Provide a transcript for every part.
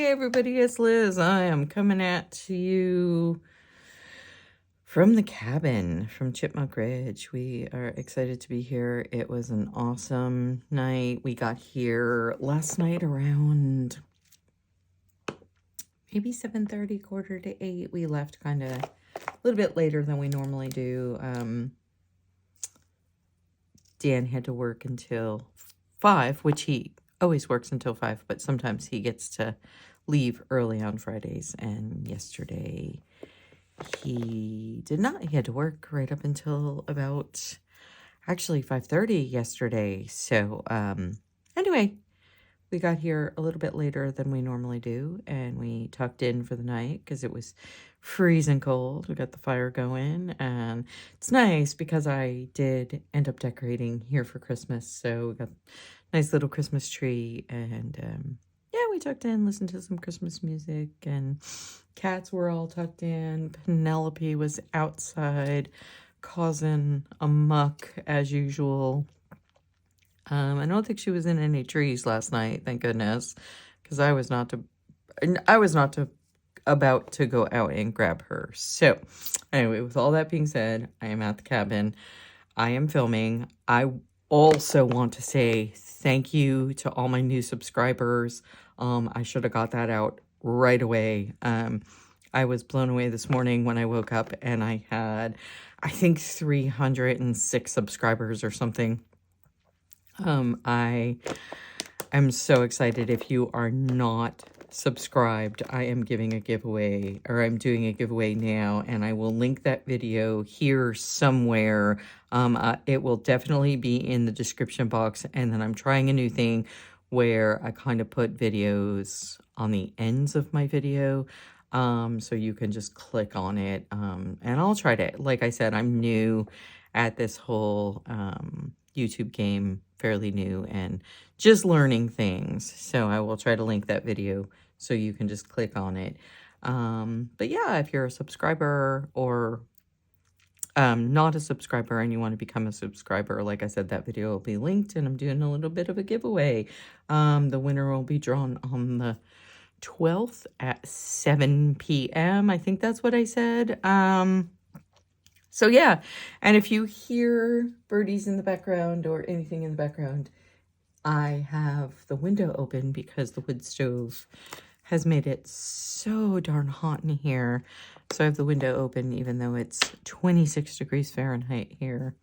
everybody, it's Liz. I am coming at you from the cabin from Chipmunk Ridge. We are excited to be here. It was an awesome night. We got here last night around maybe 7:30, 7:45. We left kind of a little bit later than we normally do. Dan had to work until 5, which he always works until 5, but sometimes he gets to leave early on Fridays. And yesterday he did not. He had to work right up until about actually 5:30 yesterday. So anyway, we got here a little bit later than we normally do, and we tucked in for the night because it was freezing cold. We got the fire going, and it's nice because I did end up decorating here for Christmas. So we got a nice little Christmas tree, and yeah, we tucked in, listened to some Christmas music, and cats were all tucked in. Penelope was outside causing a muck as usual. I don't think she was in any trees last night, thank goodness, because I was not about to go out and grab her. So anyway, with all that being said, I am at the cabin. I am filming. I also want to say thank you to all my new subscribers. I should have got that out right away. I was blown away this morning when I woke up and I had, I think, 306 subscribers or something. I am so excited. If you are not subscribed, I am giving a giveaway, or I'm doing a giveaway now, and I will link that video here somewhere. It will definitely be in the description box, and then I'm trying a new thing where I kind of put videos on the ends of my video, so you can just click on it, and I'll try to, like I said, I'm new at this whole YouTube game, fairly new, and just learning things. So I will try to link that video so you can just click on it. But yeah, if you're a subscriber or not a subscriber and you want to become a subscriber, like I said, that video will be linked, and I'm doing a little bit of a giveaway. The winner will be drawn on the 12th at 7 p.m. I think that's what I said. So yeah, and if you hear birdies in the background or anything in the background, I have the window open because the wood stove has made it so darn hot in here. So I have the window open even though it's 26 degrees Fahrenheit here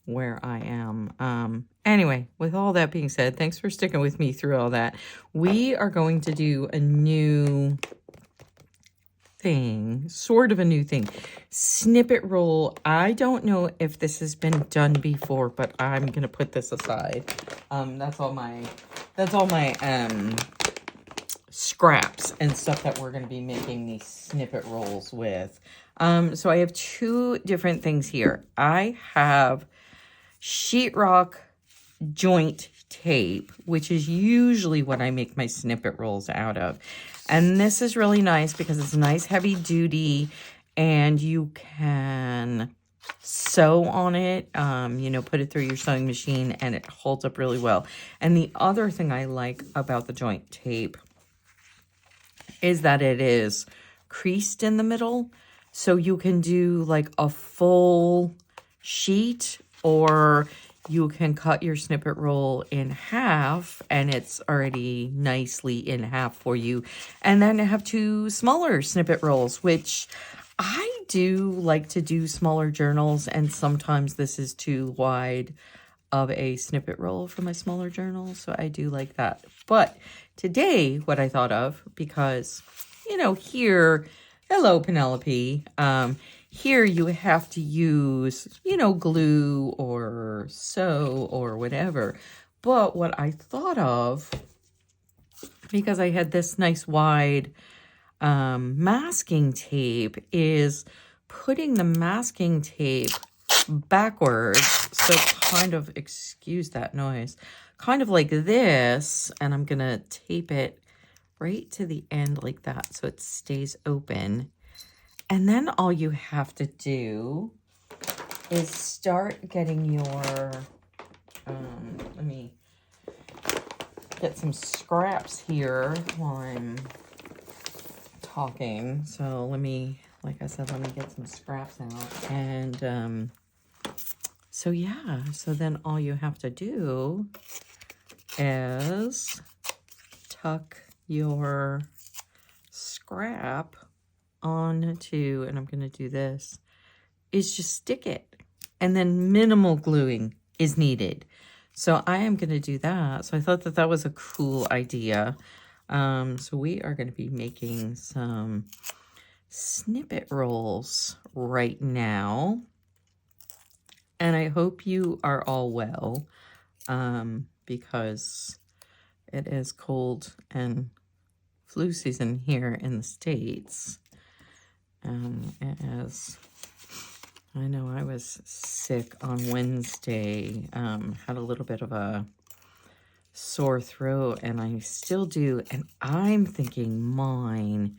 where I am. Anyway, with all that being said, thanks for sticking with me through all that. We are going to do a new thing, sort of a new thing. Snippet roll. I don't know if this has been done before, but I'm gonna put this aside. That's all my scraps and stuff that we're gonna be making these snippet rolls with. So I have two different things here. I have sheetrock joint tape, which is usually what I make my snippet rolls out of. And this is really nice because it's nice heavy duty and you can sew on it, you know, put it through your sewing machine and it holds up really well. And the other thing I like about the joint tape is that it is creased in the middle. So you can do like a full sheet, or you can cut your snippet roll in half and it's already nicely in half for you. And then have two smaller snippet rolls, which I do like to do smaller journals, and sometimes this is too wide of a snippet roll for my smaller journal, so I do like that. But today, what I thought of, because, you know, here, hello, Penelope, here you have to use, you know, glue or sew or whatever. But what I thought of, because I had this nice wide masking tape, is putting the masking tape backwards. So kind of, excuse that noise, kind of like this. And I'm going to tape it right to the end like that so it stays open. And then all you have to do is start getting your, let me get some scraps here while I'm talking. So let me, like I said, let me get some scraps out. And so yeah, so then all you have to do is tuck your scrap onto, and I'm going to do this, is just stick it. And then minimal gluing is needed. So I am going to do that. So I thought that that was a cool idea. So we are going to be making some snippet rolls right now. And I hope you are all well, because it is cold and flu season here in the States. It is, I know I was sick on Wednesday, had a little bit of a sore throat, and I still do, and I'm thinking mine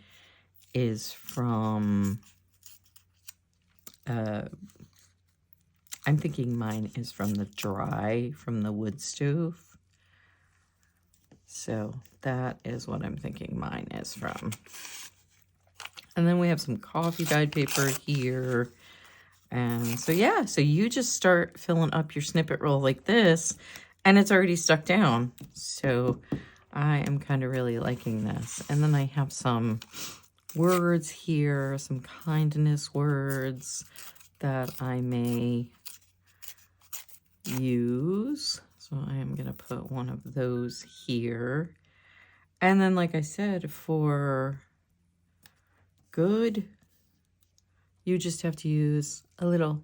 is from, I'm thinking mine is from the dry, from the wood stove. So that is what I'm thinking mine is from. And then we have some coffee dyed paper here. And so, yeah, so you just start filling up your snippet roll like this, and it's already stuck down. So I am kind of really liking this. And then I have some words here, some kindness words that I may use. So I am going to put one of those here. And then, like I said, for good, you just have to use a little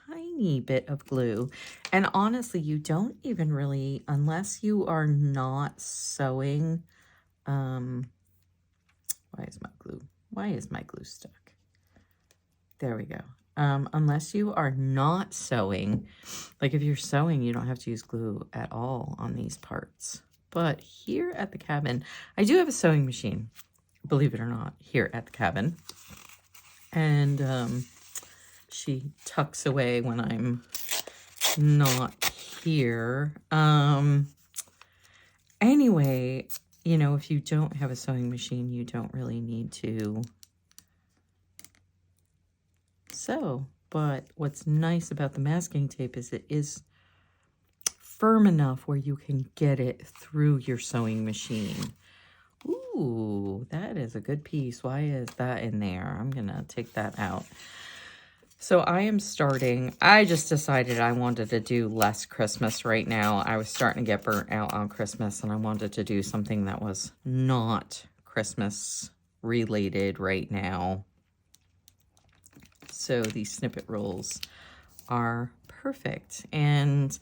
tiny bit of glue. And honestly, you don't even really, unless you are not sewing, why is my glue stuck? There we go. Unless you are not sewing, like if you're sewing, you don't have to use glue at all on these parts. But here at the cabin, I do have a sewing machine, believe it or not, here at the cabin. And she tucks away when I'm not here. Anyway, you know, if you don't have a sewing machine, you don't really need to sew. But what's nice about the masking tape is it is firm enough where you can get it through your sewing machine. Ooh, that is a good piece. Why is that in there? I'm gonna take that out. So I am starting, I just decided I wanted to do less Christmas right now. I was starting to get burnt out on Christmas, and I wanted to do something that was not Christmas related right now. So these snippet rolls are perfect. And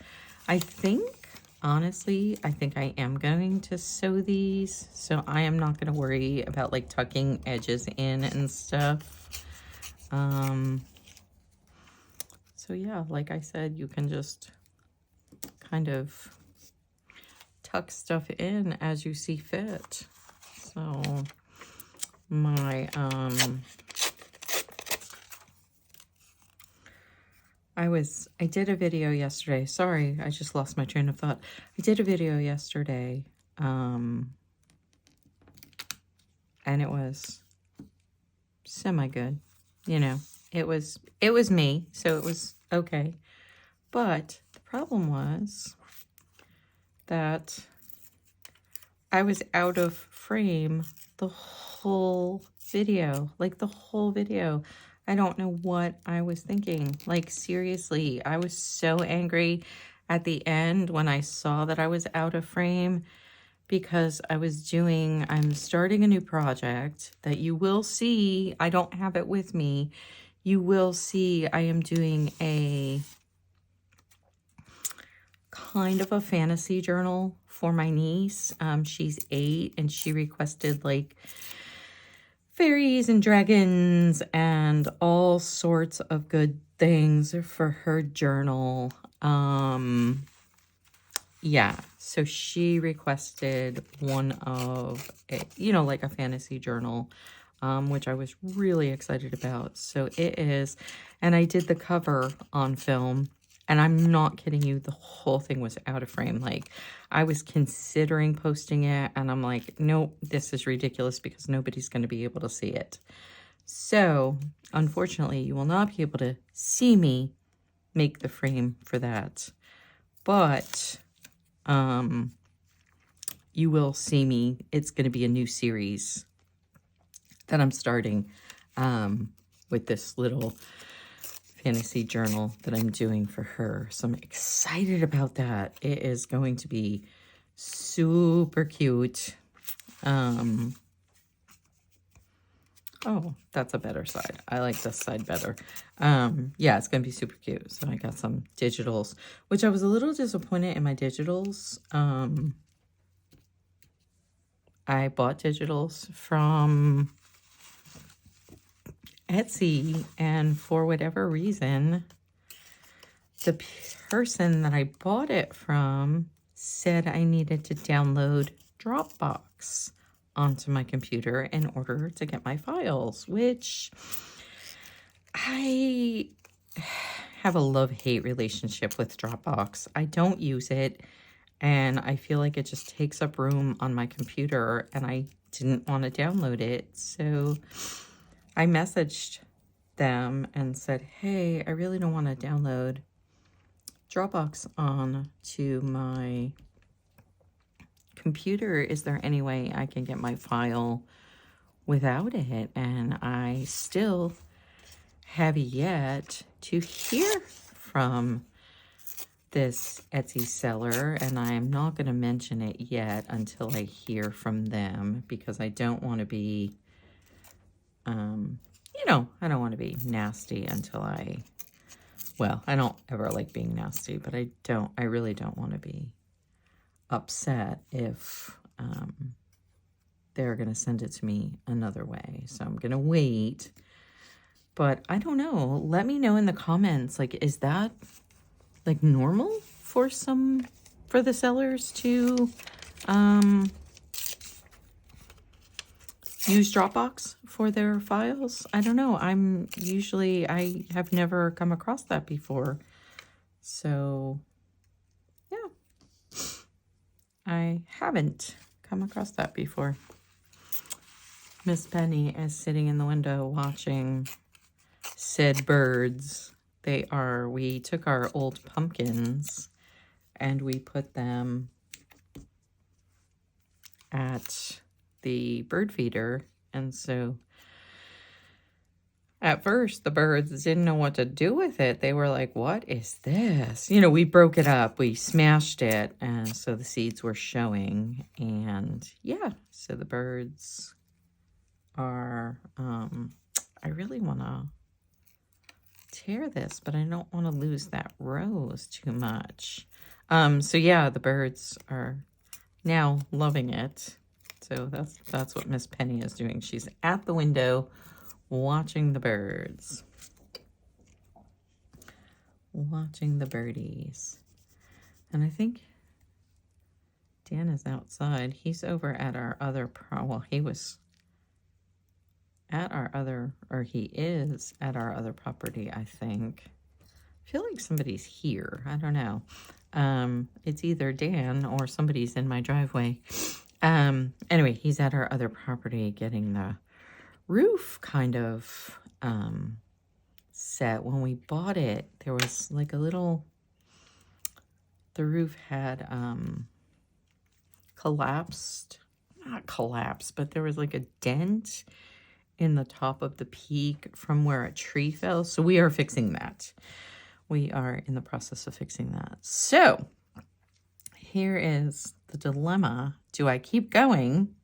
I think, honestly, I think I am going to sew these. So I am not going to worry about like tucking edges in and stuff. So yeah, like I said, you can just kind of tuck stuff in as you see fit. So my, I did a video yesterday. Sorry, I just lost my train of thought. I did a video yesterday, and it was semi-good. You know, it was me, so it was okay. But the problem was that I was out of frame the whole video, like the whole video. I don't know what I was thinking. Like, seriously, I was so angry at the end when I saw that I was out of frame, because I'm starting a new project that you will see. I don't have it with me. You will see I am doing a kind of a fantasy journal for my niece. She's 8, and she requested like fairies and dragons and all sorts of good things for her journal. Yeah, so she requested one of, you know, like a fantasy journal, which I was really excited about. So it is, and I did the cover on film, And I'm not kidding you, the whole thing was out of frame. Like, I was considering posting it, and I'm like, nope, this is ridiculous because nobody's going to be able to see it. So, unfortunately, you will not be able to see me make the frame for that. But, you will see me. It's going to be a new series that I'm starting with this little fantasy journal that I'm doing for her. So I'm excited about that. It is going to be super cute. Oh, that's a better side. I like this side better. Yeah, it's going to be super cute. So I got some digitals, which I was a little disappointed in my digitals. I bought digitals from Etsy, and for whatever reason, the person that I bought it from said I needed to download Dropbox onto my computer in order to get my files, which I have a love-hate relationship with Dropbox. I don't use it, and I feel like it just takes up room on my computer, and I didn't want to download it, so I messaged them and said, hey, I really don't want to download Dropbox on to my computer. Is there any way I can get my file without it? And I still have yet to hear from this Etsy seller, and I'm not going to mention it yet until I hear from them, because I don't want to be you know, I don't want to be nasty until well, I don't ever like being nasty, but I really don't want to be upset if they're going to send it to me another way. So I'm going to wait, but I don't know. Let me know in the comments, like, is that like normal for the sellers to use Dropbox for their files? I don't know. I have never come across that before. So, yeah. I haven't come across that before. Miss Penny is sitting in the window watching said birds. We took our old pumpkins and we put them at the bird feeder, and so at first the birds didn't know what to do with it. They were like, what is this? You know, we broke it up, we smashed it, and so the seeds were showing. And yeah, so the birds are I really want to tear this, but I don't want to lose that rose too much. So yeah, the birds are now loving it. So that's what Miss Penny is doing. She's at the window watching the birds. Watching the birdies. And I think Dan is outside. He's over at our other he was at our other, or he is at our other property, I think. I feel like somebody's here. I don't know. It's either Dan or somebody's in my driveway. Anyway, he's at our other property getting the roof kind of set. When we bought it, there was like the roof had not collapsed, but there was like a dent in the top of the peak from where a tree fell. So we are fixing that. We are in the process of fixing that. So here is the dilemma. Do I keep going?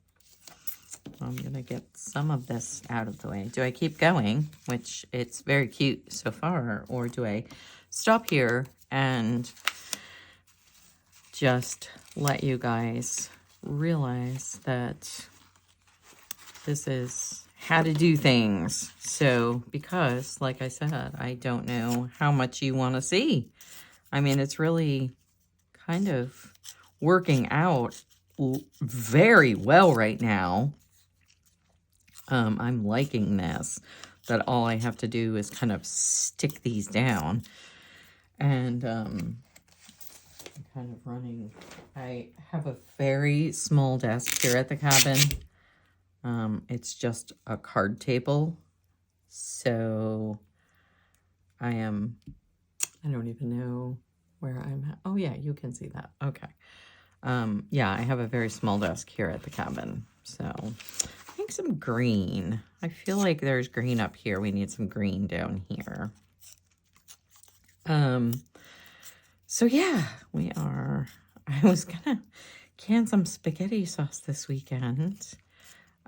I'm going to get some of this out of the way. Do I keep going, which it's very cute so far, or do I stop here and just let you guys realize that this is how to do things? So, because, like I said, I don't know how much you want to see. I mean, it's really kind of working out very well right now. I'm liking this, that all I have to do is kind of stick these down. And I'm kind of running. I have a very small desk here at the cabin. It's just a card table. So I don't even know where I'm at. Oh yeah, you can see that. Okay. Yeah, I have a very small desk here at the cabin. So I think some green. I feel like there's green up here. We need some green down here. So yeah, I was gonna can some spaghetti sauce this weekend,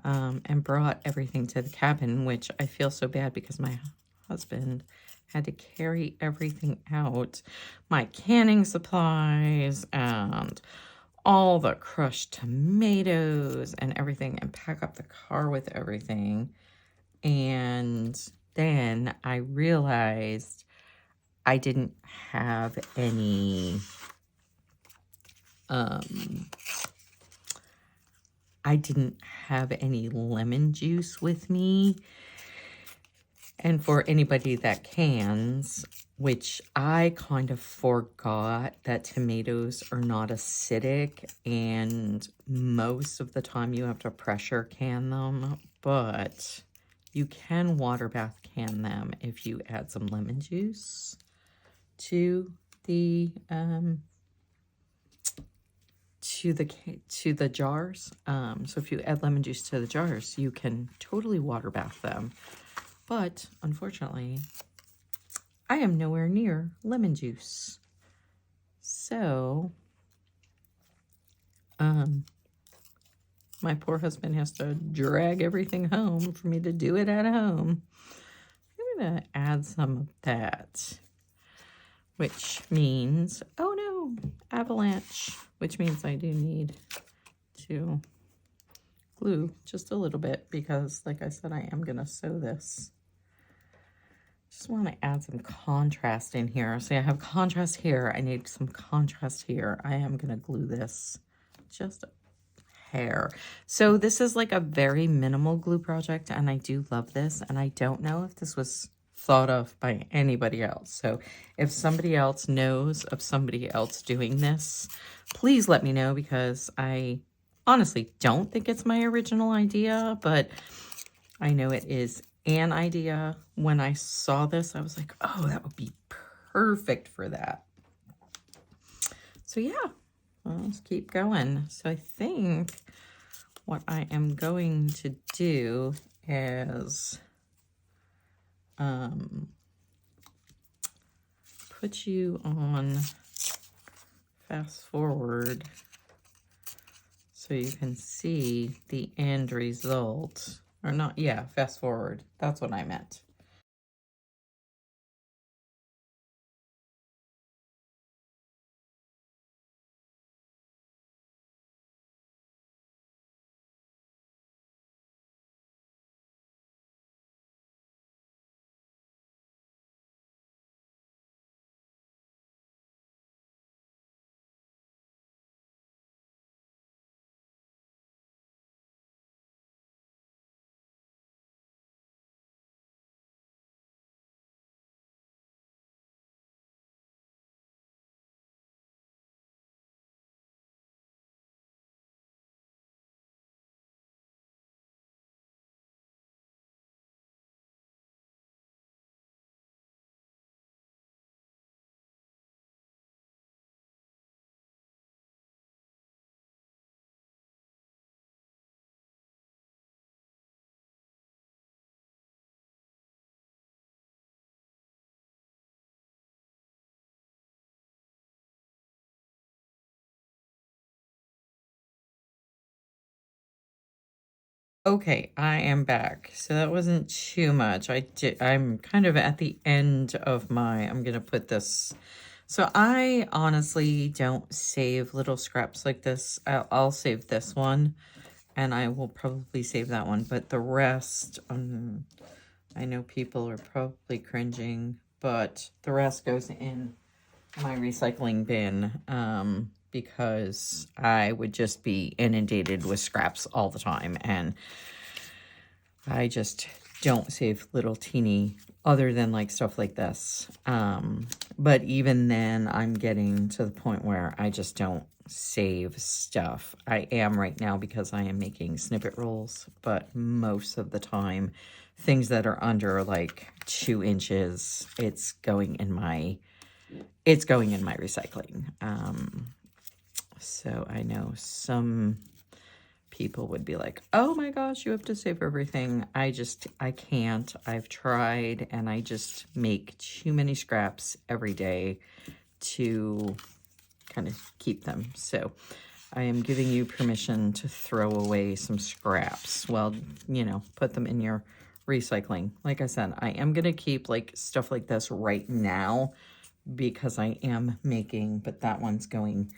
and brought everything to the cabin, which I feel so bad because my husband had to carry everything out, my canning supplies and all the crushed tomatoes and everything, and pack up the car with everything. And then I realized I didn't have any lemon juice with me. And for anybody that cans, which I kind of forgot that tomatoes are not acidic, and most of the time you have to pressure can them, but you can water bath can them if you add some lemon juice to the jars. So if you add lemon juice to the jars, you can totally water bath them. But unfortunately, I am nowhere near lemon juice. So my poor husband has to drag everything home for me to do it at home. I'm gonna add some of that, which means, oh no, avalanche, which means I do need to glue just a little bit because, like I said, I am gonna sew this. Just want to add some contrast in here. See, I have contrast here. I need some contrast here. I am going to glue this just a hair. So this is like a very minimal glue project, and I do love this. And I don't know if this was thought of by anybody else. So if somebody else knows of somebody else doing this, please let me know, because I honestly don't think it's my original idea, but I know it is an idea. When I saw this, I was like, oh, that would be perfect for that. So yeah, let's keep going. So I think what I am going to do is put you on fast forward so you can see the end result. Or not, yeah, fast forward. That's what I meant. Okay, I am back. So that wasn't too much. I'm kind of at the end of I'm gonna put this. So I honestly don't save little scraps like this. I'll save this one, and I will probably save that one. But the rest, I know people are probably cringing, but the rest goes in my recycling bin, because I would just be inundated with scraps all the time, and I just don't save little teeny, other than like stuff like this. But even then, I'm getting to the point where I just don't save stuff. I am right now because I am making snippet rolls, but most of the time, things that are under like 2 inches, it's going in my recycling. So I know some people would be like, oh my gosh, you have to save everything. I can't. I've tried, and I just make too many scraps every day to kind of keep them. So I am giving you permission to throw away some scraps. Well, you know, put them in your recycling. Like I said, I am going to keep like stuff like this right now because I am making, but that one's going,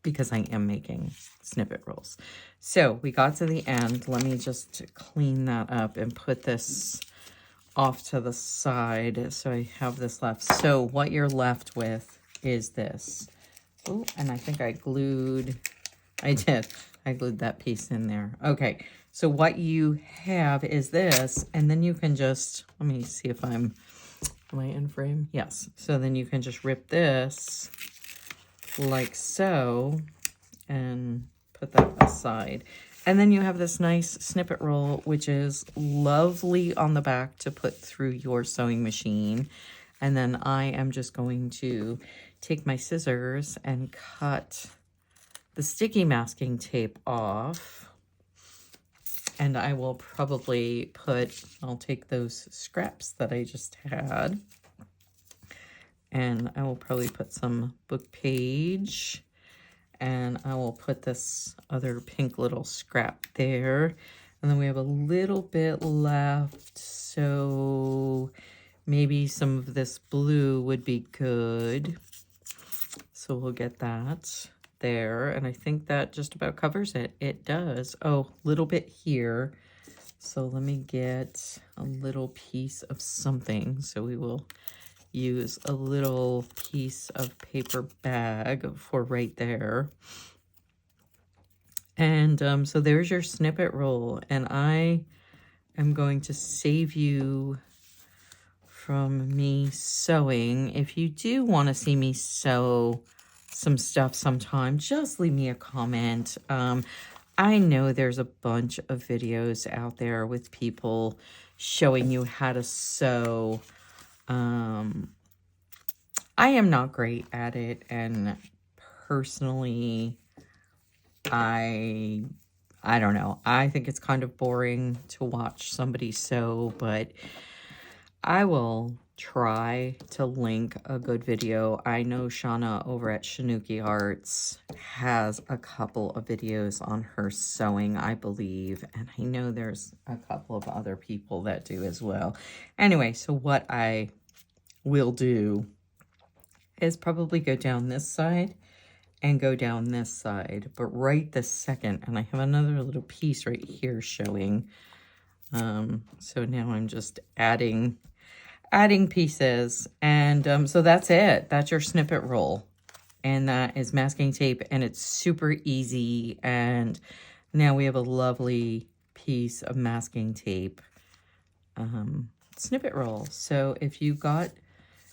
because I am making snippet rolls. So we got to the end. Let me just clean that up and put this off to the side so I have this left. So what you're left with is this. Oh, and I think I glued that piece in there. Okay, so what you have is this, and then you can just, let me see if am I in frame? Yes. So then you can just rip this like so and put that aside. And then you have this nice snippet roll, which is lovely on the back to put through your sewing machine. And then I am just going to take my scissors and cut the sticky masking tape off. And I will probably I'll take those scraps that I just had, and I will probably put some book page, and I will put this other pink little scrap there. And then we have a little bit left, so maybe some of this blue would be good. So we'll get that there, and I think that just about covers it. It does. Oh, little bit here. So let me get a little piece of something. So we will use a little piece of paper bag for right there. And so there's your snippet roll, and I am going to save you from me sewing. If you do want to see me sew some stuff sometime, just leave me a comment. I know there's a bunch of videos out there with people showing you how to sew. I am not great at it, and personally, I don't know. I think it's kind of boring to watch somebody sew, but I will try to link a good video. I know Shauna over at Shanuki Arts has a couple of videos on her sewing, I believe, and I know there's a couple of other people that do as well. Anyway, so what I will do is probably go down this side and go down this side, but right this second, and I have another little piece right here showing. So now I'm just adding pieces, and so that's it. That's your snippet roll, and that is masking tape, and it's super easy. And now we have a lovely piece of masking tape snippet roll. So if you got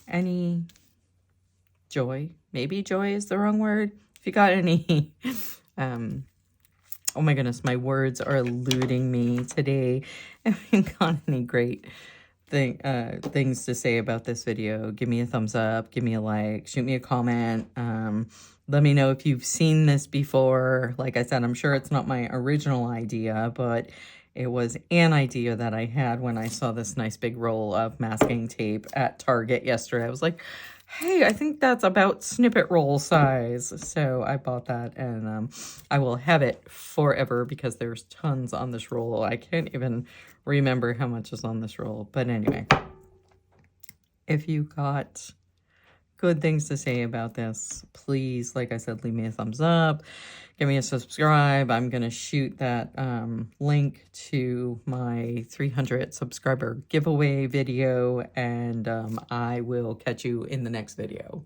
any joy, maybe joy is the wrong word, if you got any oh my goodness, my words are eluding me today. If you got any great things to say about this video, give me a thumbs up, give me a like, shoot me a comment. Let me know if you've seen this before. Like I said, I'm sure it's not my original idea, but it was an idea that I had when I saw this nice big roll of masking tape at Target yesterday. I was like, hey, I think that's about snippet roll size. So I bought that, and I will have it forever because there's tons on this roll. I can't even remember how much is on this roll. But anyway, if you got good things to say about this, please, like I said, leave me a thumbs up, give me a subscribe. I'm going to shoot that link to my 300 subscriber giveaway video, and I will catch you in the next video.